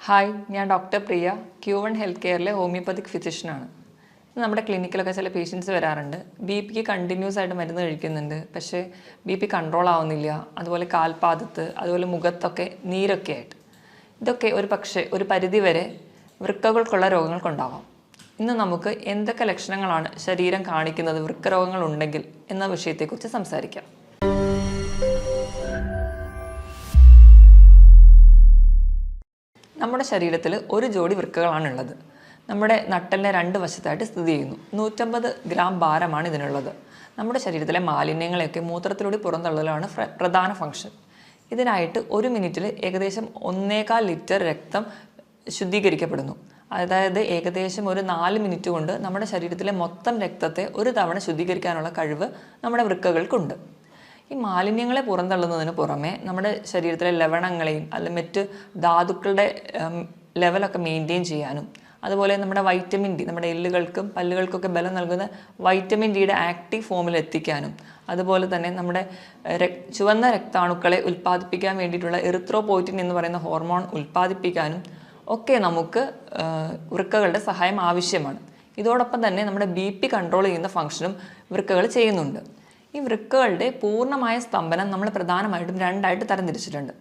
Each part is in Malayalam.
ഹായ്, ഞാൻ ഡോക്ടർ പ്രിയ, Q1 ഹെൽത്ത് കെയറിലെ ഹോമിയോപ്പതിക് ഫിസിഷ്യനാണ്. നമ്മുടെ ക്ലിനിക്കിലൊക്കെ ചില പേഷ്യൻസ് വരാറുണ്ട്. ബി.പിക്ക് കണ്ടിന്യൂസ് ആയിട്ട് മരുന്ന് കഴിക്കുന്നുണ്ട്, പക്ഷേ ബി.പി കൺട്രോൾ ആവുന്നില്ല. അതുപോലെ കാൽപാദത്ത്, അതുപോലെ മുഖത്തൊക്കെ നീരൊക്കെ ആയിട്ട്. ഇതൊക്കെ ഒരു പരിധിവരെ വൃക്കകൾക്കുള്ള രോഗങ്ങൾക്കുണ്ടാവാം. ഇന്ന് നമുക്ക് എന്തൊക്കെ ലക്ഷണങ്ങളാണ് ശരീരം കാണിക്കുന്നത് വൃക്കരോഗങ്ങളുണ്ടെങ്കിൽ എന്ന വിഷയത്തെക്കുറിച്ച് സംസാരിക്കാം. നമ്മുടെ ശരീരത്തിൽ ഒരു ജോഡി വൃക്കകളാണുള്ളത്. നമ്മുടെ നട്ടലിനെ രണ്ട് വശത്തായിട്ട് സ്ഥിതി ചെയ്യുന്നു. 150 ഗ്രാം ഭാരമാണ് ഇതിനുള്ളത്. നമ്മുടെ ശരീരത്തിലെ മാലിന്യങ്ങളെയൊക്കെ മൂത്രത്തിലൂടെ പുറന്തള്ളലാണ് പ്രധാന ഫംഗ്ഷൻ. ഇതിനായിട്ട് ഒരു മിനിറ്റിൽ ഏകദേശം 1.25 ലിറ്റർ രക്തം ശുദ്ധീകരിക്കപ്പെടുന്നു. അതായത് ഏകദേശം ഒരു 4 മിനിറ്റ് കൊണ്ട് നമ്മുടെ ശരീരത്തിലെ മൊത്തം രക്തത്തെ ഒരു തവണ ശുദ്ധീകരിക്കാനുള്ള കഴിവ് നമ്മുടെ വൃക്കകൾക്കുണ്ട്. ഈ മാലിന്യങ്ങളെ പുറന്തള്ളുന്നതിന് പുറമെ നമ്മുടെ ശരീരത്തിലെ ലവണങ്ങളെയും അല്ലെങ്കിൽ മറ്റ് ധാതുക്കളുടെ ലെവലൊക്കെ മെയിൻറ്റെയിൻ ചെയ്യാനും, അതുപോലെ നമ്മുടെ വൈറ്റമിൻ ഡി, നമ്മുടെ എല്ലുകൾക്കും പല്ലുകൾക്കൊക്കെ ബലം നൽകുന്ന വൈറ്റമിൻ ഡിയുടെ ആക്റ്റീവ് ഫോമിൽ എത്തിക്കാനും, അതുപോലെ തന്നെ നമ്മുടെ ചുവന്ന രക്താണുക്കളെ ഉൽപ്പാദിപ്പിക്കാൻ വേണ്ടിയിട്ടുള്ള എറിത്രോപോയിറ്റിൻ എന്ന് പറയുന്ന ഹോർമോൺ ഉൽപ്പാദിപ്പിക്കാനും ഒക്കെ നമുക്ക് വൃക്കകളുടെ സഹായം ആവശ്യമാണ്. ഇതോടൊപ്പം തന്നെ നമ്മുടെ ബി.പി കൺട്രോൾ ചെയ്യുന്ന ഫംഗ്ഷനും വൃക്കകൾ ചെയ്യുന്നുണ്ട്. ഈ വൃക്കകളുടെ പൂർണ്ണമായ സ്തംഭനം നമ്മൾ പ്രധാനമായിട്ടും രണ്ടായിട്ട് തരംതിരിച്ചിട്ടുണ്ട്.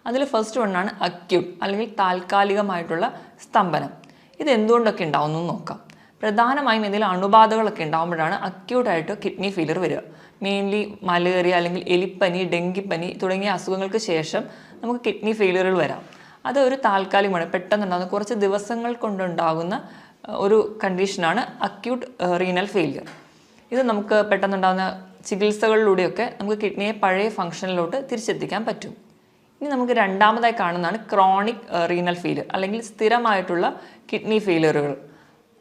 അതിൽ ഫസ്റ്റ് വണ്ണാണ് അക്യൂട്ട് അല്ലെങ്കിൽ താൽക്കാലികമായിട്ടുള്ള സ്തംഭനം. ഇത് എന്തുകൊണ്ടൊക്കെ ഉണ്ടാവുമെന്ന് നോക്കാം. പ്രധാനമായും ഇതിൽ അണുബാധകളൊക്കെ ഉണ്ടാകുമ്പോഴാണ് അക്യൂട്ടായിട്ട് കിഡ്നി ഫെയിലിയർ വരിക. മെയിൻലി മലേറിയ അല്ലെങ്കിൽ എലിപ്പനി, ഡെങ്കിപ്പനി തുടങ്ങിയ അസുഖങ്ങൾക്ക് ശേഷം നമുക്ക് കിഡ്നി ഫെയിലിയറുകൾ വരാം. അത് ഒരു താൽക്കാലികമാണ്, പെട്ടെന്നുണ്ടാകുന്ന കുറച്ച് ദിവസങ്ങൾ കൊണ്ടുണ്ടാകുന്ന ഒരു കണ്ടീഷനാണ് അക്യൂട്ട് റീനൽ ഫെയിലിയർ. ഇത് നമുക്ക് പെട്ടെന്നുണ്ടാകുന്ന ചികിത്സകളിലൂടെയൊക്കെ നമുക്ക് കിഡ്നിയെ പഴയ ഫംഗ്ഷനിലോട്ട് തിരിച്ചെത്തിക്കാൻ പറ്റും. ഇനി നമുക്ക് രണ്ടാമതായി കാണുന്നതാണ് ക്രോണിക് റീനൽ ഫെയിലിയർ അല്ലെങ്കിൽ സ്ഥിരമായിട്ടുള്ള കിഡ്നി ഫെയിലിയറുകൾ.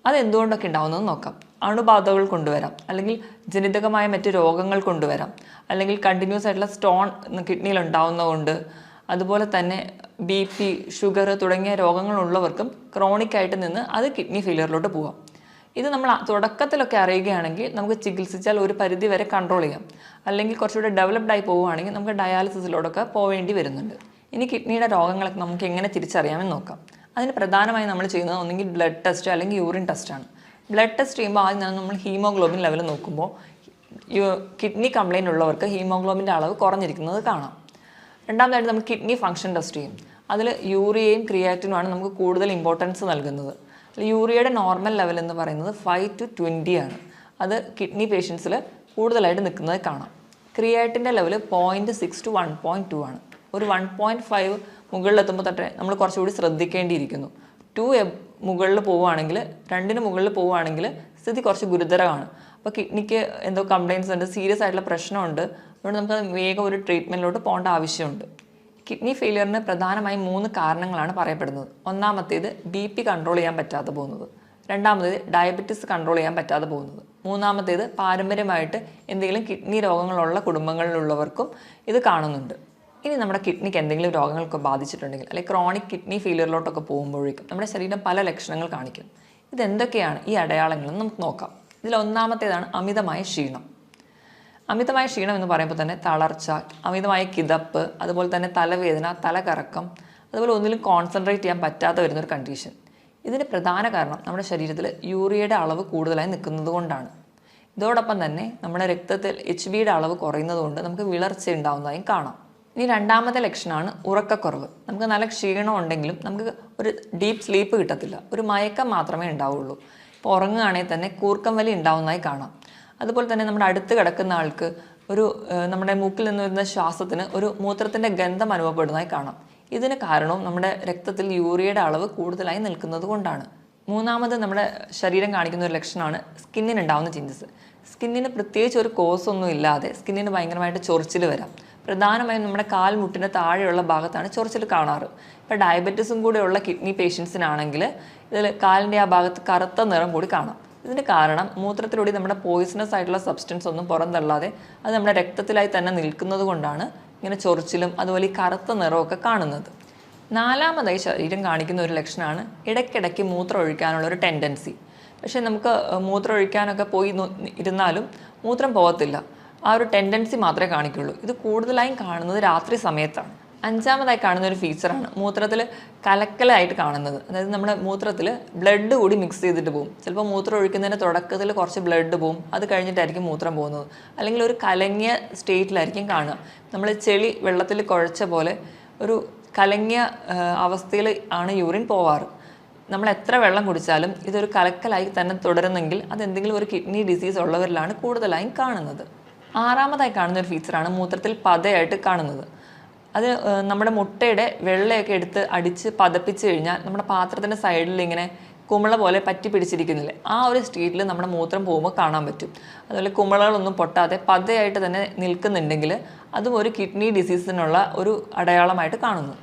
അതെന്തുകൊണ്ടൊക്കെ ഉണ്ടാവുന്നത് നോക്കാം. അണുബാധകൾ കൊണ്ടുവരാം, അല്ലെങ്കിൽ ജനിതകമായ മറ്റ് രോഗങ്ങൾ കൊണ്ടുവരാം, അല്ലെങ്കിൽ കണ്ടിന്യൂസ് ആയിട്ടുള്ള സ്റ്റോൺ കിഡ്നിയിൽ ഉണ്ടാവുന്നതുകൊണ്ട്, അതുപോലെ തന്നെ ബി.പി, ഷുഗർ തുടങ്ങിയ രോഗങ്ങളുള്ളവർക്കും ക്രോണിക്കായിട്ട് നിന്ന് അത് കിഡ്നി ഫെയിലിയറിലോട്ട് പോകാം. ഇത് നമ്മൾ തുടക്കത്തിലൊക്കെ അറിയുകയാണെങ്കിൽ നമുക്ക് ചികിത്സിച്ചാൽ ഒരു പരിധി വരെ കൺട്രോൾ ചെയ്യാം. അല്ലെങ്കിൽ കുറച്ചുകൂടെ ഡെവലപ്ഡ് ആയി പോവുകയാണെങ്കിൽ നമുക്ക് ഡയാലിസിസിലോടൊക്കെ പോവേണ്ടി വരുന്നുണ്ട്. ഇനി കിഡ്നിയുടെ രോഗങ്ങളൊക്കെ നമുക്ക് എങ്ങനെ തിരിച്ചറിയാമെന്ന് നോക്കാം. അതിന് പ്രധാനമായും നമ്മൾ ചെയ്യുന്നത് ഒന്നെങ്കിൽ ബ്ലഡ് ടെസ്റ്റ് അല്ലെങ്കിൽ യൂറിൻ ടെസ്റ്റാണ്. ബ്ലഡ് ടെസ്റ്റ് ചെയ്യുമ്പോൾ ആദ്യം തന്നെ നമ്മൾ ഹീമോഗ്ലോബിൻ ലെവൽ നോക്കുമ്പോൾ കിഡ്നി കംപ്ലയിൻ്റ് ഉള്ളവർക്ക് ഹീമോഗ്ലോബിൻ്റെ അളവ് കുറഞ്ഞിരിക്കുന്നത് കാണാം. രണ്ടാമതായിട്ട് നമ്മൾ കിഡ്നി ഫംഗ്ഷൻ ടെസ്റ്റ് ചെയ്യും. അതിൽ യൂറിയയും ക്രിയാറ്റിനുമാണ് നമുക്ക് കൂടുതൽ ഇമ്പോർട്ടൻസ് നൽകുന്നത്. യൂറിയയുടെ നോർമൽ ലെവൽ എന്ന് പറയുന്നത് 5 to 20 ആണ്. അത് കിഡ്നി പേഷ്യൻസിൽ കൂടുതലായിട്ട് നിൽക്കുന്നത് കാണാം. ക്രിയാറ്റിൻ്റെ ലെവൽ 0.6 to 1.2 ആണ്. ഒരു 1.5 മുകളിലെത്തുമ്പോൾ തൊട്ടേ നമ്മൾ കുറച്ചുകൂടി ശ്രദ്ധിക്കേണ്ടിയിരിക്കുന്നു. 2 മുകളിൽ പോവുകയാണെങ്കിൽ, 2 മുകളിൽ പോവുകയാണെങ്കിൽ സ്ഥിതി കുറച്ച് ഗുരുതരമാണ്. അപ്പോൾ കിഡ്നിക്ക് എന്തോ കംപ്ലയിൻസ് ഉണ്ട്, സീരിയസ് ആയിട്ടുള്ള പ്രശ്നമുണ്ട്. അതുകൊണ്ട് നമുക്ക് വേഗം ഒരു ട്രീറ്റ്മെൻറ്റിലോട്ട് പോകേണ്ട ആവശ്യമുണ്ട്. കിഡ്നി ഫെയിലിയറിന് പ്രധാനമായും 3 കാരണങ്ങളാണ് പറയപ്പെടുന്നത്. ഒന്നാമത്തേത് ബി.പി കൺട്രോൾ ചെയ്യാൻ പറ്റാതെ പോകുന്നത്, രണ്ടാമത്തേത് ഡയബറ്റിസ് കൺട്രോൾ ചെയ്യാൻ പറ്റാതെ പോകുന്നത്, മൂന്നാമത്തേത് പാരമ്പര്യമായിട്ട് എന്തെങ്കിലും കിഡ്നി രോഗങ്ങളുള്ള കുടുംബങ്ങളിലുള്ളവർക്കും ഇത് കാണുന്നുണ്ട്. ഇനി നമ്മുടെ കിഡ്നിക്ക് എന്തെങ്കിലും രോഗങ്ങളൊക്കെ ബാധിച്ചിട്ടുണ്ടെങ്കിൽ, അല്ലെങ്കിൽ ക്രോണിക് കിഡ്നി ഫെയിലിയറിലോട്ടൊക്കെ പോകുമ്പോഴേക്കും നമ്മുടെ ശരീരം പല ലക്ഷണങ്ങൾ കാണിക്കും. ഇതെന്തൊക്കെയാണ് ഈ അടയാളങ്ങളെന്ന് നമുക്ക് നോക്കാം. ഇതിൽ ഒന്നാമത്തേതാണ് അമിതമായ ക്ഷീണം. അമിതമായ ക്ഷീണം എന്ന് പറയുമ്പോൾ തന്നെ തളർച്ച, അമിതമായ കിതപ്പ്, അതുപോലെ തന്നെ തലവേദന, തലകറക്കം, അതുപോലെ ഒന്നിലും കോൺസെൻട്രേറ്റ് ചെയ്യാൻ പറ്റാതെ വരുന്നൊരു കണ്ടീഷൻ. ഇതിന് പ്രധാന കാരണം നമ്മുടെ ശരീരത്തിൽ യൂറിയയുടെ അളവ് കൂടുതലായി നിൽക്കുന്നത് കൊണ്ടാണ്. ഇതോടൊപ്പം തന്നെ നമ്മുടെ രക്തത്തിൽ HBയുടെ അളവ് കുറയുന്നത് കൊണ്ട് നമുക്ക് വിളർച്ച ഉണ്ടാകുന്നതായും കാണാം. ഇനി രണ്ടാമത്തെ ലക്ഷണമാണ് ഉറക്കക്കുറവ്. നമുക്ക് നല്ല ക്ഷീണം ഉണ്ടെങ്കിലും നമുക്ക് ഒരു ഡീപ്പ് സ്ലീപ്പ് കിട്ടത്തില്ല, ഒരു മയക്കം മാത്രമേ ഉണ്ടാവുള്ളൂ. ഇപ്പോൾ ഉറങ്ങുകയാണെങ്കിൽ തന്നെ കൂർക്കം വലി ഉണ്ടാവുന്നതായി കാണാം. അതുപോലെ തന്നെ നമ്മുടെ അടുത്ത് കിടക്കുന്ന ആൾക്ക് നമ്മുടെ മൂക്കിൽ നിന്ന് വരുന്ന ശ്വാസത്തിന് ഒരു മൂത്രത്തിൻ്റെ ഗന്ധം അനുഭവപ്പെടുന്നതായി കാണാം. ഇതിന് കാരണവും നമ്മുടെ രക്തത്തിൽ യൂറിയയുടെ അളവ് കൂടുതലായി നിൽക്കുന്നത് കൊണ്ടാണ്. മൂന്നാമത് നമ്മുടെ ശരീരം കാണിക്കുന്ന ഒരു ലക്ഷണമാണ് സ്കിന്നിന് ഉണ്ടാകുന്ന ചേഞ്ചസ്. സ്കിന്നിന് പ്രത്യേകിച്ച് ഒരു കോസ് ഒന്നും ഇല്ലാതെ സ്കിന്നിന് ഭയങ്കരമായിട്ട് ചൊറിച്ചിൽ വരാം. പ്രധാനമായും നമ്മുടെ കാൽമുട്ടിന് താഴെയുള്ള ഭാഗത്താണ് ചൊറിച്ചിൽ കാണാറ്. ഇപ്പോൾ ഡയബറ്റീസും കൂടെ ഉള്ള കിഡ്നി പേഷ്യൻസിനാണെങ്കിൽ ഇതിൽ കാലിൻ്റെ ആ ഭാഗത്ത് കറുത്ത നിറം കൂടി കാണാം. ഇതിന് കാരണം മൂത്രത്തിലൂടെ നമ്മുടെ പോയിസണസ് ആയിട്ടുള്ള സബ്സ്റ്റൻസ് ഒന്നും പുറന്തള്ളാതെ അത് നമ്മുടെ രക്തത്തിലായി തന്നെ നിൽക്കുന്നത് കൊണ്ടാണ് ഇങ്ങനെ ചൊറിച്ചിലും അതുപോലെ ഈ കറുത്ത നിറമൊക്കെ കാണുന്നത്. നാലാമതായി ശരീരം കാണിക്കുന്ന ഒരു ലക്ഷണമാണ് ഇടയ്ക്കിടയ്ക്ക് മൂത്രം ഒഴിക്കാനുള്ളൊരു ടെൻഡൻസി. പക്ഷേ നമുക്ക് മൂത്രം ഒഴിക്കാനൊക്കെ പോയി ഇരുന്നാലും മൂത്രം പോകത്തില്ല. ആ ഒരു ടെൻഡൻസി മാത്രമേ കാണിക്കുള്ളൂ. ഇത് കൂടുതലായും കാണുന്നത് രാത്രി സമയത്താണ്. അഞ്ചാമതായി കാണുന്ന ഒരു ഫീച്ചറാണ് മൂത്രത്തിൽ കലക്കലായിട്ട് കാണുന്നത്. അതായത് നമ്മുടെ മൂത്രത്തിൽ ബ്ലഡ് കൂടി മിക്സ് ചെയ്തിട്ട് പോകും. ചിലപ്പോൾ മൂത്രം ഒഴിക്കുന്നതിൻ്റെ തുടക്കത്തിൽ കുറച്ച് ബ്ലഡ് പോകും, അത് കഴിഞ്ഞിട്ടായിരിക്കും മൂത്രം പോകുന്നത്. അല്ലെങ്കിൽ ഒരു കലങ്ങിയ സ്റ്റേറ്റിലായിരിക്കും കാണുക. നമ്മൾ ചെളി വെള്ളത്തിൽ കുഴച്ച പോലെ ഒരു കലങ്ങിയ അവസ്ഥയിൽ ആണ് യൂറിൻ പോവാറ്. നമ്മൾ എത്ര വെള്ളം കുടിച്ചാലും ഇതൊരു കലക്കലായി തന്നെ തുടരുന്നെങ്കിൽ അതെന്തെങ്കിലും ഒരു കിഡ്നി ഡിസീസ് ഉള്ളവരിലാണ് കൂടുതലായും കാണുന്നത്. ആറാമതായി കാണുന്ന ഒരു ഫീച്ചറാണ് മൂത്രത്തിൽ പതയായിട്ട് കാണുന്നത്. അത് നമ്മുടെ മുട്ടയുടെ വെള്ളയൊക്കെ എടുത്ത് അടിച്ച് പതപ്പിച്ച് കഴിഞ്ഞാൽ നമ്മുടെ പാത്രത്തിൻ്റെ സൈഡിൽ ഇങ്ങനെ കുമിള പോലെ പറ്റി പിടിച്ചിരിക്കുന്നില്ലേ, ആ ഒരു സ്റ്റേറ്റിൽ നമ്മുടെ മൂത്രം പോകുമ്പോൾ കാണാൻ പറ്റും. അതുപോലെ കുമിളകളൊന്നും പൊട്ടാതെ പതയായിട്ട് തന്നെ നിൽക്കുന്നുണ്ടെങ്കിൽ അതും ഒരു കിഡ്നി ഡിസീസിനുള്ള ഒരു അടയാളമായിട്ട് കാണുന്നു.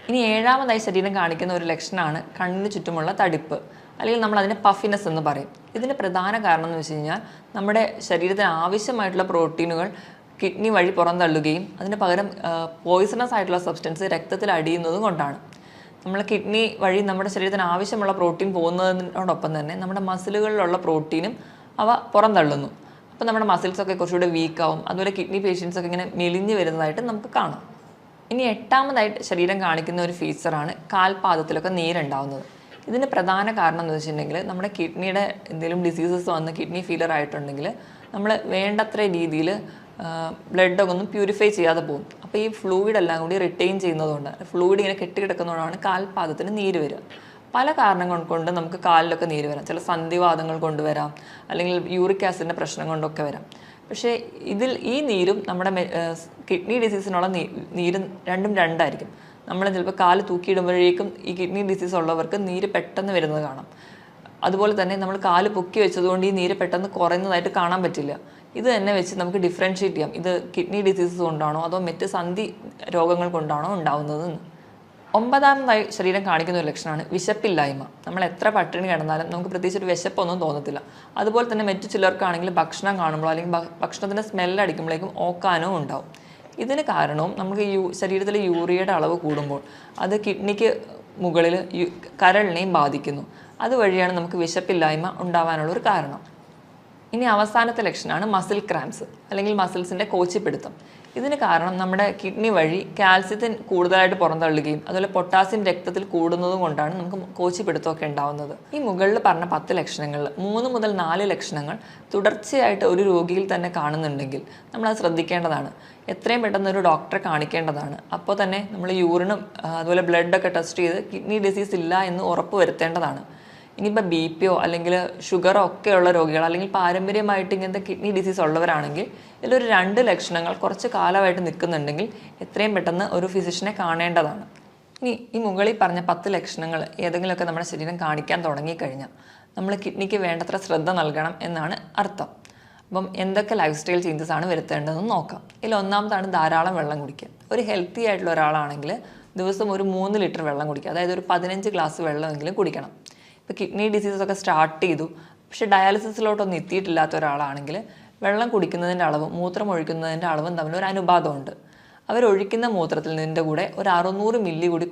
ഇനി ഏഴാമതായി ശരീരം കാണിക്കുന്ന ഒരു ലക്ഷണമാണ് കണ്ണിന് ചുറ്റുമുള്ള തടിപ്പ്, അല്ലെങ്കിൽ നമ്മൾ അതിനെ പഫിനെസ് എന്ന് പറയും. ഇതിൻ്റെ പ്രധാന കാരണം എന്ന് വെച്ച് കഴിഞ്ഞാൽ നമ്മുടെ ശരീരത്തിന് ആവശ്യമായിട്ടുള്ള പ്രോട്ടീനുകൾ കിഡ്നി വഴി പുറന്തള്ളുകയും അതിന് പകരം പോയിസണസ് ആയിട്ടുള്ള സബ്സ്റ്റൻസ് രക്തത്തിൽ അടിയുന്നതും കൊണ്ടാണ്. നമ്മൾ കിഡ്നി വഴി നമ്മുടെ ശരീരത്തിന് ആവശ്യമുള്ള പ്രോട്ടീൻ പോകുന്നതിനോടൊപ്പം തന്നെ നമ്മുടെ മസിലുകളിലുള്ള പ്രോട്ടീനും അവ പുറന്തള്ളുന്നു. അപ്പോൾ നമ്മുടെ മസിൽസൊക്കെ കുറച്ചുകൂടെ വീക്കാവും. അതുപോലെ കിഡ്നി പേഷ്യൻസൊക്കെ ഇങ്ങനെ മെലിഞ്ഞ് വരുന്നതായിട്ട് നമുക്ക് കാണാം. ഇനി എട്ടാമതായിട്ട് ശരീരം കാണിക്കുന്ന ഒരു ഫീച്ചറാണ് കാൽപാദത്തിലൊക്കെ നീരുണ്ടാവുന്നത്. ഇതിന് പ്രധാന കാരണം എന്ന് വെച്ചിട്ടുണ്ടെങ്കിൽ നമ്മുടെ കിഡ്നിയുടെ എന്തെങ്കിലും ഡിസീസസ് വന്ന് കിഡ്നി ഫെയിലിയർ ആയിട്ടുണ്ടെങ്കിൽ നമ്മൾ വേണ്ടത്ര രീതിയിൽ ബ്ലഡൊക്കെ ഒന്നും പ്യൂരിഫൈ ചെയ്യാതെ പോകും. അപ്പോൾ ഈ ഫ്ലൂയിഡ് എല്ലാം കൂടി റിട്ടെയിൻ ചെയ്യുന്നതുകൊണ്ട് ഫ്ലൂയിഡ് ഇങ്ങനെ കെട്ടിക്കിടക്കുന്നതുകൊണ്ടാണ് കാൽപാദത്തിന് നീര് വരിക. പല കാരണങ്ങൾ കൊണ്ട് നമുക്ക് കാലിലൊക്കെ നീര് വരാം. ചില സന്ധിവാതങ്ങൾ കൊണ്ടുവരാം, അല്ലെങ്കിൽ യൂറിക് ആസിഡിൻ്റെ പ്രശ്നം കൊണ്ടൊക്കെ വരാം. പക്ഷേ ഈ നീരും നമ്മുടെ കിഡ്നി ഡിസീസിനുള്ള നീരും രണ്ടും രണ്ടായിരിക്കും. നമ്മൾ ചിലപ്പോൾ കാല് തൂക്കിയിടുമ്പോഴേക്കും ഈ കിഡ്നി ഡിസീസ് ഉള്ളവർക്ക് നീര് പെട്ടെന്ന് വരുന്നത് കാണാം. അതുപോലെ തന്നെ നമ്മൾ കാല് പൊക്കി വെച്ചതുകൊണ്ട് ഈ നീര് പെട്ടെന്ന് കുറയുന്നതായിട്ട് കാണാൻ പറ്റില്ല. ഇത് തന്നെ വെച്ച് നമുക്ക് ഡിഫറൻഷ്യേറ്റ് ചെയ്യാം, ഇത് കിഡ്നി ഡിസീസസ് കൊണ്ടാണോ അതോ മറ്റ് സന്ധി രോഗങ്ങൾ കൊണ്ടാണോ ഉണ്ടാവുന്നതെന്ന്. ഒമ്പതാമതായി ശരീരം കാണിക്കുന്ന ഒരു ലക്ഷണമാണ് വിശപ്പില്ലായ്മ. നമ്മൾ എത്ര പട്ടിണി കിടന്നാലും നമുക്ക് പ്രത്യേകിച്ച് ഒരു വിശപ്പൊന്നും തോന്നത്തില്ല. അതുപോലെ തന്നെ മറ്റു ചിലർക്കാണെങ്കിൽ ഭക്ഷണം കാണുമ്പോൾ അല്ലെങ്കിൽ ഭക്ഷണത്തിൻ്റെ സ്മെല്ലടിക്കുമ്പോഴേക്കും ഓക്കാനോ ഉണ്ടാവും. ഇതിന് കാരണവും നമുക്ക് ശരീരത്തിലെ യൂറിയയുടെ അളവ് കൂടുമ്പോൾ അത് കിഡ്നിക്ക് മുകളിൽ കരളിനെയും ബാധിക്കുന്നു. അതുവഴിയാണ് നമുക്ക് വിശപ്പില്ലായ്മ ഉണ്ടാവാനുള്ള ഒരു കാരണം. ഇനി അവസാനത്തെ ലക്ഷണമാണ് മസിൽ ക്രാംസ്, അല്ലെങ്കിൽ മസിൽസിൻ്റെ കോച്ചിപ്പിടുത്തം. ഇതിന് കാരണം നമ്മുടെ കിഡ്നി വഴി കാൽസ്യത്തിന് കൂടുതലായിട്ട് പുറന്തള്ളുകയും അതുപോലെ പൊട്ടാസ്യം രക്തത്തിൽ കൂടുന്നതും കൊണ്ടാണ് നമുക്ക് കോച്ചിപ്പിടുത്തമൊക്കെ ഉണ്ടാവുന്നത്. ഈ മുകളിൽ പറഞ്ഞ 10 ലക്ഷണങ്ങളിൽ 3 മുതൽ 4 ലക്ഷണങ്ങൾ തുടർച്ചയായിട്ട് ഒരു രോഗിയിൽ തന്നെ കാണുന്നുണ്ടെങ്കിൽ നമ്മളത് ശ്രദ്ധിക്കേണ്ടതാണ്. എത്രയും പെട്ടെന്ന് ഒരു ഡോക്ടറെ കാണിക്കേണ്ടതാണ്. അപ്പോൾ തന്നെ നമ്മൾ യൂറിനും അതുപോലെ ബ്ലഡൊക്കെ ടെസ്റ്റ് ചെയ്ത് കിഡ്നി ഡിസീസ് ഇല്ല എന്ന് ഉറപ്പ് വരുത്തേണ്ടതാണ്. ഇനിയിപ്പോൾ BP അല്ലെങ്കിൽ ഷുഗറോ ഒക്കെയുള്ള രോഗികൾ, അല്ലെങ്കിൽ പാരമ്പര്യമായിട്ട് ഇങ്ങനത്തെ കിഡ്നി ഡിസീസ് ഉള്ളവരാണെങ്കിൽ ഇതിലൊരു 2 ലക്ഷണങ്ങൾ കുറച്ച് കാലമായിട്ട് നിൽക്കുന്നുണ്ടെങ്കിൽ എത്രയും പെട്ടെന്ന് ഒരു ഫിസിഷ്യനെ കാണേണ്ടതാണ്. ഇനി ഈ മുകളിൽ പറഞ്ഞ 10 ലക്ഷണങ്ങൾ ഏതെങ്കിലുമൊക്കെ നമ്മുടെ ശരീരം കാണിക്കാൻ തുടങ്ങിക്കഴിഞ്ഞാൽ നമ്മൾ കിഡ്നിക്ക് വേണ്ടത്ര ശ്രദ്ധ നൽകണം എന്നാണ് അർത്ഥം. അപ്പം എന്തൊക്കെ ലൈഫ് സ്റ്റൈൽ ചേഞ്ചസ് ആണ് വരുത്തേണ്ടതെന്ന് നോക്കാം. ഇതിൽ ഒന്നാമതാണ് ധാരാളം വെള്ളം കുടിക്കുക. ഒരു ഹെൽത്തി ആയിട്ടുള്ള ഒരാളാണെങ്കിൽ ദിവസം ഒരു 3 ലിറ്റർ വെള്ളം കുടിക്കുക, അതായത് ഒരു 15 ഗ്ലാസ് വെള്ളമെങ്കിലും കുടിക്കണം. ഇപ്പോൾ കിഡ്നി ഡിസീസൊക്കെ സ്റ്റാർട്ട് ചെയ്തു പക്ഷേ ഡയാലിസിസിലോട്ടൊന്നും എത്തിയിട്ടില്ലാത്ത ഒരാളാണെങ്കിൽ വെള്ളം കുടിക്കുന്നതിൻ്റെ അളവും മൂത്രം ഒഴിക്കുന്നതിൻ്റെ അളവും തമ്മിൽ ഒരു അനുപാതമുണ്ട്. അവരൊഴിക്കുന്ന മൂത്രത്തിൽ നിന്നിൻ്റെ കൂടെ ഒരു 600 മില്ലി കൂടി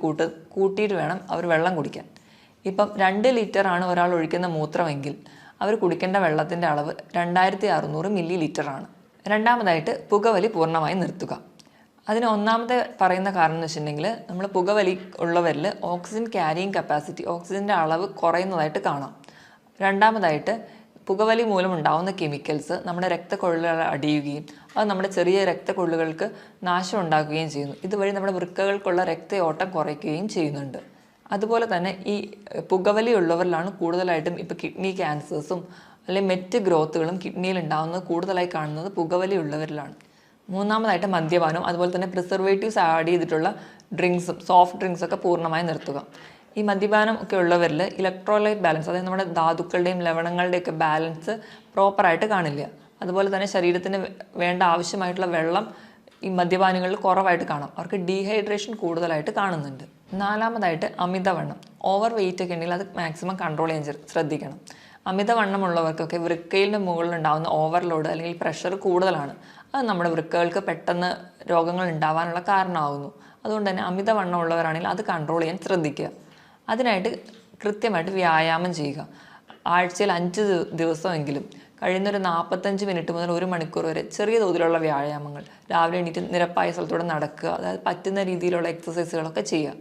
കൂട്ടിയിട്ട് വേണം അവർ വെള്ളം കുടിക്കാൻ. ഇപ്പം 2 ലിറ്ററാണ് ഒരാൾ ഒഴിക്കുന്ന മൂത്രമെങ്കിൽ അവർ കുടിക്കേണ്ട വെള്ളത്തിൻ്റെ അളവ് 2600 മില്ലി ലിറ്ററാണ്. രണ്ടാമതായിട്ട് പുകവലി പൂർണ്ണമായി നിർത്തുക. അതിന് ഒന്നാമത്തെ പറയുന്ന കാരണം എന്ന് വെച്ചിട്ടുണ്ടെങ്കിൽ നമ്മൾ പുകവലി ഉള്ളവരിൽ ഓക്സിജൻ ക്യാരിയിങ് കപ്പാസിറ്റി, ഓക്സിജൻ്റെ അളവ് കുറയുന്നതായിട്ട് കാണാം. രണ്ടാമതായിട്ട് പുകവലി മൂലം ഉണ്ടാകുന്ന കെമിക്കൽസ് നമ്മുടെ രക്തക്കൊള്ളുകൾ അടിയുകയും അത് നമ്മുടെ ചെറിയ രക്തക്കൊള്ളുകൾക്ക് നാശം ഉണ്ടാക്കുകയും ചെയ്യുന്നു. ഇതുവഴി നമ്മുടെ വൃക്കകൾക്കുള്ള രക്തയോട്ടം കുറയ്ക്കുകയും ചെയ്യുന്നുണ്ട്. അതുപോലെ തന്നെ ഈ പുകവലി ഉള്ളവരിലാണ് കൂടുതലായിട്ടും ഇപ്പോൾ കിഡ്നി ക്യാൻസേഴ്സും അല്ലെങ്കിൽ മറ്റ് ഗ്രോത്തുകളും കിഡ്നിയിൽ ഉണ്ടാകുന്നത് കൂടുതലായി കാണുന്നത് പുകവലി ഉള്ളവരിലാണ്. മൂന്നാമതായിട്ട് മദ്യപാനവും അതുപോലെ തന്നെ പ്രിസർവേറ്റീവ്സ് ആഡ് ചെയ്തിട്ടുള്ള ഡ്രിങ്ക്സും സോഫ്റ്റ് ഡ്രിങ്ക്സൊക്കെ പൂർണ്ണമായി നിർത്തുക. ഈ മദ്യപാനം ഒക്കെ ഉള്ളവരിൽ ഇലക്ട്രോലൈറ്റ് ബാലൻസ്, അതായത് നമ്മുടെ ധാതുക്കളുടെയും ലവണങ്ങളുടെയൊക്കെ ബാലൻസ് പ്രോപ്പറായിട്ട് കാണില്ല. അതുപോലെ തന്നെ ശരീരത്തിന് വേണ്ട ആവശ്യമായിട്ടുള്ള വെള്ളം ഈ മദ്യപാനികളിൽ കുറവായിട്ട് കാണാം. അവർക്ക് ഡീഹൈഡ്രേഷൻ കൂടുതലായിട്ട് കാണുന്നുണ്ട്. നാലാമതായിട്ട് അമിതവണ്ണം, ഓവർ വെയിറ്റ് ഒക്കെ ഉണ്ടെങ്കിൽ അത് മാക്സിമം കൺട്രോൾ ചെയ്യാൻ ശ്രദ്ധിക്കണം. അമിതവണ്ണമുള്ളവർക്കൊക്കെ വൃക്കയിലിൻ്റെ മുകളിൽ ഉണ്ടാകുന്ന ഓവർലോഡ് അല്ലെങ്കിൽ പ്രഷർ കൂടുതലാണ്. അത് നമ്മുടെ വൃക്കകൾക്ക് പെട്ടെന്ന് രോഗങ്ങൾ ഉണ്ടാവാനുള്ള കാരണമാകുന്നു. അതുകൊണ്ട് തന്നെ അമിതവണ്ണമുള്ളവരാണെങ്കിൽ അത് കൺട്രോൾ ചെയ്യാൻ ശ്രദ്ധിക്കുക. അതിനായിട്ട് കൃത്യമായിട്ട് വ്യായാമം ചെയ്യുക. ആഴ്ചയിൽ 5 ദിവസമെങ്കിലും കഴിയുന്നൊരു 45 മിനിറ്റ് മുതൽ 1 മണിക്കൂർ വരെ ചെറിയ തോതിലുള്ള വ്യായാമങ്ങൾ, രാവിലെ എണീറ്റ് നിരപ്പായ സ്ഥലത്തൂടെ നടക്കുക, അതായത് പറ്റുന്ന രീതിയിലുള്ള എക്സസൈസുകളൊക്കെ ചെയ്യുക.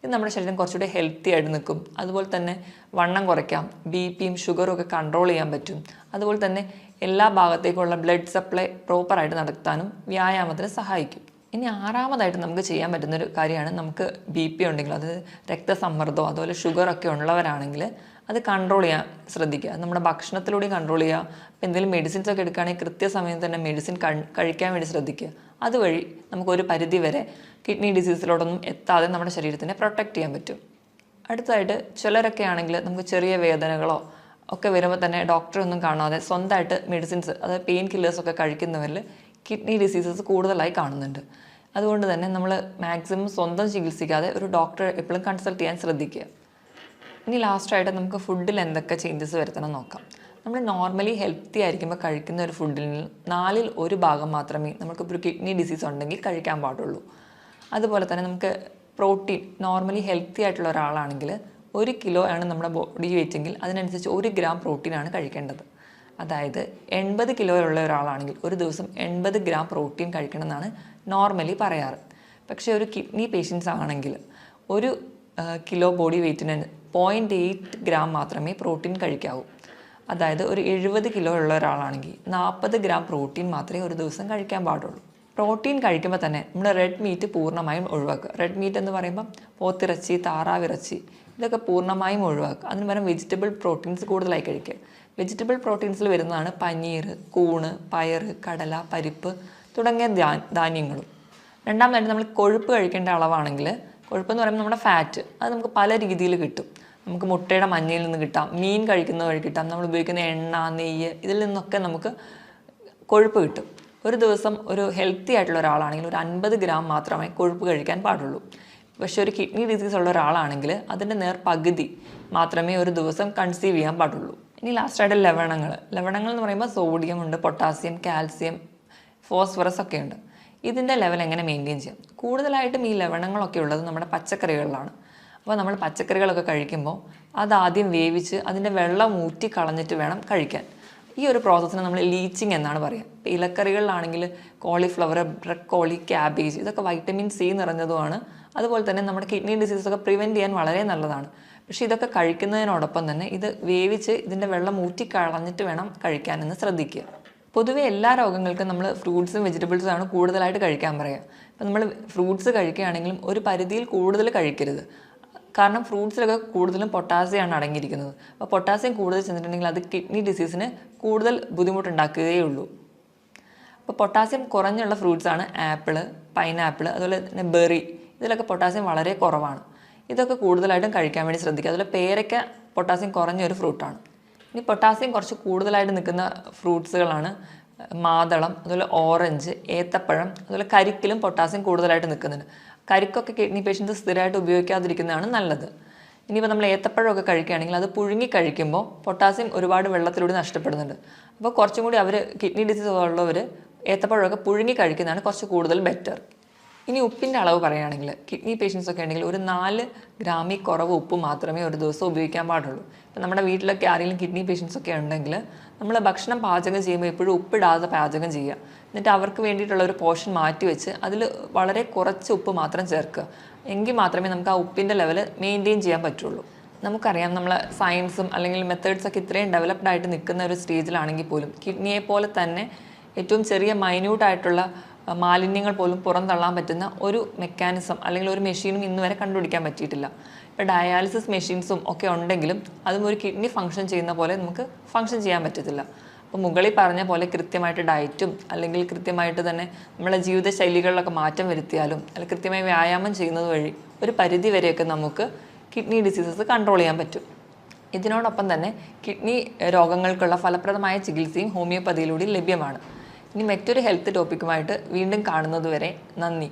ഇത് നമ്മുടെ ശരീരം കുറച്ചുകൂടി ഹെൽത്തി ആയിട്ട് നിൽക്കും. അതുപോലെ തന്നെ വണ്ണം കുറയ്ക്കാം, ബിപിയും ഷുഗറും ഒക്കെ കൺട്രോൾ ചെയ്യാൻ പറ്റും. അതുപോലെ തന്നെ എല്ലാ ഭാഗത്തേക്കുള്ള ബ്ലഡ് സപ്ലൈ പ്രോപ്പറായിട്ട് നടത്താനും വ്യായാമത്തിന് സഹായിക്കും. ഇനി ആറാമതായിട്ട് നമുക്ക് ചെയ്യാൻ പറ്റുന്നൊരു കാര്യമാണ്, നമുക്ക് BP ഉണ്ടെങ്കിൽ, അതായത് രക്തസമ്മർദ്ദമോ അതുപോലെ ഷുഗറൊക്കെ ഉള്ളവരാണെങ്കിൽ അത് കൺട്രോൾ ചെയ്യാൻ ശ്രദ്ധിക്കുക. നമ്മുടെ ഭക്ഷണത്തിലൂടെ കൺട്രോൾ ചെയ്യുക. അപ്പോൾ എന്തെങ്കിലും മെഡിസിൻസ് ഒക്കെ എടുക്കുകയാണെങ്കിൽ കൃത്യസമയം തന്നെ മെഡിസിൻ കഴിക്കാൻ വേണ്ടി ശ്രദ്ധിക്കുക. അതുവഴി നമുക്കൊരു പരിധി വരെ കിഡ്നി ഡിസീസിലോടൊന്നും എത്താതെ നമ്മുടെ ശരീരത്തിനെ പ്രൊട്ടക്റ്റ് ചെയ്യാൻ പറ്റും. അടുത്തതായിട്ട് ചിലരൊക്കെ ആണെങ്കിൽ നമുക്ക് ചെറിയ വേദനകളോ ഒക്കെ വരുമ്പോൾ തന്നെ ഡോക്ടറെ ഒന്നും കാണാതെ സ്വന്തമായിട്ട് മെഡിസിൻസ്, അതായത് പെയിൻ കില്ലേഴ്സൊക്കെ കഴിക്കുന്നവരിൽ കിഡ്നി ഡിസീസസ് കൂടുതലായി കാണുന്നുണ്ട്. അതുകൊണ്ട് തന്നെ നമ്മൾ മാക്സിമം സ്വന്തം ചികിത്സിക്കാതെ ഒരു ഡോക്ടറെ എപ്പോഴും കൺസൾട്ട് ചെയ്യാൻ ശ്രദ്ധിക്കുക. ഇനി ലാസ്റ്റായിട്ട് നമുക്ക് ഫുഡിൽ എന്തൊക്കെ ചേഞ്ചസ് വരുത്തണം നോക്കാം. നമ്മൾ നോർമലി ഹെൽത്തി ആയിരിക്കുമ്പോൾ കഴിക്കുന്ന ഒരു ഫുഡിൽ 4/1 ഭാഗം മാത്രമേ നമുക്കിപ്പോൾ ഒരു കിഡ്നി ഡിസീസ് ഉണ്ടെങ്കിൽ കഴിക്കാൻ പാടുള്ളൂ. അതുപോലെ തന്നെ നമുക്ക് പ്രോട്ടീൻ, നോർമലി ഹെൽത്തി ആയിട്ടുള്ള ഒരാളാണെങ്കിൽ 1 കിലോ ആണ് നമ്മുടെ ബോഡി വെയിറ്റെങ്കിൽ അതിനനുസരിച്ച് 1 ഗ്രാം പ്രോട്ടീനാണ് കഴിക്കേണ്ടത്. അതായത് 80 കിലോ ഉള്ള ഒരാളാണെങ്കിൽ ഒരു ദിവസം 80 ഗ്രാം പ്രോട്ടീൻ കഴിക്കണമെന്നാണ് നോർമലി പറയാറ്. പക്ഷേ ഒരു കിഡ്നി പേഷ്യൻസ് ആണെങ്കിൽ 1 കിലോ ബോഡി വെയ്റ്റിന് 0.8 ഗ്രാം മാത്രമേ പ്രോട്ടീൻ കഴിക്കാവൂ. അതായത് ഒരു 70 കിലോ ഉള്ള ഒരാളാണെങ്കിൽ 40 ഗ്രാം പ്രോട്ടീൻ മാത്രമേ ഒരു ദിവസം കഴിക്കാൻ പാടുള്ളൂ. പ്രോട്ടീൻ കഴിക്കുമ്പോൾ തന്നെ നമ്മൾ റെഡ് മീറ്റ് പൂർണ്ണമായും ഒഴിവാക്കുക. റെഡ് മീറ്റ് എന്ന് പറയുമ്പോൾ പോത്തിറച്ചി, താറാവിറച്ചി ഇതൊക്കെ പൂർണ്ണമായും ഒഴിവാക്കുക. അതിന് പകരം വെജിറ്റബിൾ പ്രോട്ടീൻസ് കൂടുതലായി കഴിക്കുക. വെജിറ്റബിൾ പ്രോട്ടീൻസിൽ വരുന്നതാണ് പനീർ, കൂണ്, പയർ, കടല, പരിപ്പ് തുടങ്ങിയ ധാന്യങ്ങളും. രണ്ടാമതായിട്ട് നമ്മൾ കൊഴുപ്പ് കഴിക്കേണ്ട അളവാണെങ്കിൽ, കൊഴുപ്പെന്ന് പറയുമ്പോൾ നമ്മുടെ ഫാറ്റ്, അത് നമുക്ക് പല രീതിയിൽ കിട്ടും. നമുക്ക് മുട്ടയുടെ മഞ്ഞയിൽ നിന്ന് കിട്ടാം, മീൻ കഴിക്കുന്ന വഴി കിട്ടാം, നമ്മൾ ഉപയോഗിക്കുന്ന എണ്ണ, നെയ്യ് ഇതിൽ നിന്നൊക്കെ നമുക്ക് കൊഴുപ്പ് കിട്ടും. ഒരു ദിവസം ഒരു ഹെൽത്തി ആയിട്ടുള്ള ഒരാളാണെങ്കിൽ ഒരു 50 ഗ്രാം മാത്രമേ കൊഴുപ്പ് കഴിക്കാൻ പാടുള്ളൂ. പക്ഷേ ഒരു കിഡ്നി ഡിസീസ് ഉള്ള ഒരാളാണെങ്കിൽ അതിൻ്റെ പകുതി മാത്രമേ ഒരു ദിവസം കൺസീവ് ചെയ്യാൻ പാടുള്ളൂ. ഇനി ലാസ്റ്റായിട്ട് ലവണങ്ങൾ എന്ന് പറയുമ്പോൾ സോഡിയം ഉണ്ട്, പൊട്ടാസ്യം, കാൽസ്യം, ഫോസ്ഫറസ് ഒക്കെ ഉണ്ട്. ഇതിൻ്റെ ലെവൽ എങ്ങനെ മെയിൻറ്റെയിൻ ചെയ്യാം? കൂടുതലായിട്ടും ഈ ലവണങ്ങളൊക്കെ ഉള്ളത് നമ്മുടെ പച്ചക്കറികളിലാണ്. അപ്പോൾ നമ്മൾ പച്ചക്കറികളൊക്കെ കഴിക്കുമ്പോൾ അതാദ്യം വേവിച്ച് അതിൻ്റെ വെള്ളം ഊറ്റി കളഞ്ഞിട്ട് വേണം കഴിക്കാൻ. ഈ ഒരു പ്രോസസ്സിന് നമ്മൾ ലീച്ചിങ് എന്നാണ് പറയുക. ഇപ്പോൾ ഇലക്കറികളിലാണെങ്കിൽ കോളിഫ്ലവർ, ബ്രക്കോളി, ക്യാബേജ് ഇതൊക്കെ വൈറ്റമിൻ സി നിറഞ്ഞതുമാണ്. അതുപോലെ തന്നെ നമ്മുടെ കിഡ്നി ഡിസീസൊക്കെ പ്രിവെൻറ്റ് ചെയ്യാൻ വളരെ നല്ലതാണ്. പക്ഷേ ഇതൊക്കെ കഴിക്കുന്നതിനോടൊപ്പം തന്നെ ഇത് വേവിച്ച് ഇതിൻ്റെ വെള്ളം ഊറ്റി കളഞ്ഞിട്ട് വേണം കഴിക്കാനെന്ന് ശ്രദ്ധിക്കുക. പൊതുവെ എല്ലാ രോഗങ്ങൾക്കും നമ്മൾ ഫ്രൂട്ട്സും വെജിറ്റബിൾസും ആണ് കൂടുതലായിട്ട് കഴിക്കാൻ പറയുക. അപ്പോൾ നമ്മൾ ഫ്രൂട്ട്സ് കഴിക്കുകയാണെങ്കിലും ഒരു പരിധിയിൽ കൂടുതൽ കഴിക്കരുത്. കാരണം ഫ്രൂട്ട്സിലൊക്കെ കൂടുതലും പൊട്ടാസ്യമാണ് അടങ്ങിയിരിക്കുന്നത്. അപ്പോൾ പൊട്ടാസ്യം കൂടുതൽ ചെന്നിട്ടുണ്ടെങ്കിൽ അത് കിഡ്നി ഡിസീസിന് കൂടുതൽ ബുദ്ധിമുട്ടുണ്ടാക്കുകയേ ഉള്ളൂ. അപ്പോൾ പൊട്ടാസ്യം കുറഞ്ഞുള്ള ഫ്രൂട്ട്സാണ് ആപ്പിള്, പൈനാപ്പിൾ, അതുപോലെ തന്നെ ബെറി. ഇതിലൊക്കെ പൊട്ടാസ്യം വളരെ കുറവാണ്. ഇതൊക്കെ കൂടുതലായിട്ടും കഴിക്കാൻ വേണ്ടി ശ്രദ്ധിക്കുക. അതുപോലെ പേരയ്ക്ക പൊട്ടാസ്യം കുറഞ്ഞൊരു ഫ്രൂട്ടാണ്. ഇനി പൊട്ടാസ്യം കുറച്ച് കൂടുതലായിട്ട് നിൽക്കുന്ന ഫ്രൂട്ട്സുകളാണ് മാതളം, അതുപോലെ ഓറഞ്ച്, ഏത്തപ്പഴം, അതുപോലെ കരിക്കിലും പൊട്ടാസ്യം കൂടുതലായിട്ട് നിൽക്കുന്നുണ്ട്. കരിക്കൊക്കെ കിഡ്നി പേഷ്യൻസ് സ്ഥിരമായിട്ട് ഉപയോഗിക്കാതിരിക്കുന്നതാണ് നല്ലത്. ഇനിയിപ്പോൾ നമ്മൾ ഏത്തപ്പഴമൊക്കെ കഴിക്കുകയാണെങ്കിൽ അത് പുഴുങ്ങി കഴിക്കുമ്പോൾ പൊട്ടാസ്യം ഒരുപാട് വെള്ളത്തിലൂടെ നഷ്ടപ്പെടുന്നുണ്ട്. അപ്പോൾ കുറച്ചും കൂടി കിഡ്നി ഡിസീസ് ഉള്ളവർ ഏത്തപ്പഴമൊക്കെ പുഴുങ്ങി കഴിക്കുന്നതാണ് കുറച്ച് കൂടുതൽ ബെറ്റർ. ഇനി ഉപ്പിൻ്റെ അളവ് പറയുകയാണെങ്കിൽ കിഡ്നി പേഷ്യൻസ് ഒക്കെ ഉണ്ടെങ്കിൽ ഒരു 4 ഗ്രാമിൽ കുറവ് ഉപ്പ് മാത്രമേ ഒരു ദിവസം ഉപയോഗിക്കാൻ പാടുള്ളൂ. ഇപ്പം നമ്മുടെ വീട്ടിലൊക്കെ ആരെങ്കിലും കിഡ്നി പേഷ്യൻസ് ഒക്കെ ഉണ്ടെങ്കിൽ നമ്മൾ ഭക്ഷണം പാചകം ചെയ്യുമ്പോൾ എപ്പോഴും ഉപ്പിടാതെ പാചകം ചെയ്യുക. എന്നിട്ട് അവർക്ക് വേണ്ടിയിട്ടുള്ള ഒരു പോർഷൻ മാറ്റി വെച്ച് അതിൽ വളരെ കുറച്ച് ഉപ്പ് മാത്രം ചേർക്കുക. എങ്കിൽ മാത്രമേ നമുക്ക് ആ ഉപ്പിൻ്റെ ലെവൽ മെയിൻറ്റെയിൻ ചെയ്യാൻ പറ്റുള്ളൂ. നമുക്കറിയാം നമ്മൾ സയൻസും അല്ലെങ്കിൽ മെത്തേഡ്സൊക്കെ ഇത്രയും ഡെവലപ്ഡ് ആയിട്ട് നിൽക്കുന്ന ഒരു സ്റ്റേജിലാണെങ്കിൽ പോലും കിഡ്നിയെ പോലെ തന്നെ ഏറ്റവും ചെറിയ മൈന്യൂട്ടായിട്ടുള്ള മാലിന്യങ്ങൾ പോലും പുറന്തള്ളാൻ പറ്റുന്ന ഒരു മെക്കാനിസം അല്ലെങ്കിൽ ഒരു മെഷീനും ഇന്ന് വരെ കണ്ടുപിടിക്കാൻ പറ്റിയിട്ടില്ല. ഇപ്പോൾ ഡയാലിസിസ് മെഷീൻസും ഒക്കെ ഉണ്ടെങ്കിലും അതും ഒരു കിഡ്നി ഫംഗ്ഷൻ ചെയ്യുന്ന പോലെ നമുക്ക് ഫംഗ്ഷൻ ചെയ്യാൻ പറ്റത്തില്ല. അപ്പോൾ മുകളിൽ പറഞ്ഞ പോലെ കൃത്യമായിട്ട് ഡയറ്റും അല്ലെങ്കിൽ കൃത്യമായിട്ട് തന്നെ നമ്മളെ ജീവിതശൈലികളിലൊക്കെ മാറ്റം വരുത്തിയാലും അല്ലെങ്കിൽ കൃത്യമായി വ്യായാമം ചെയ്യുന്നത് വഴി ഒരു പരിധി വരെയൊക്കെ നമുക്ക് കിഡ്നി ഡിസീസസ് കൺട്രോൾ ചെയ്യാൻ പറ്റും. ഇതിനോടൊപ്പം തന്നെ കിഡ്നി രോഗങ്ങൾക്കുള്ള ഫലപ്രദമായ ചികിത്സയും ഹോമിയോപ്പതിയിലൂടെ ലഭ്യമാണ്. ഇനി മറ്റൊരു ഹെൽത്ത് ടോപ്പിക്കുമായിട്ട് വീണ്ടും കാണുന്നതുവരെ നന്ദി.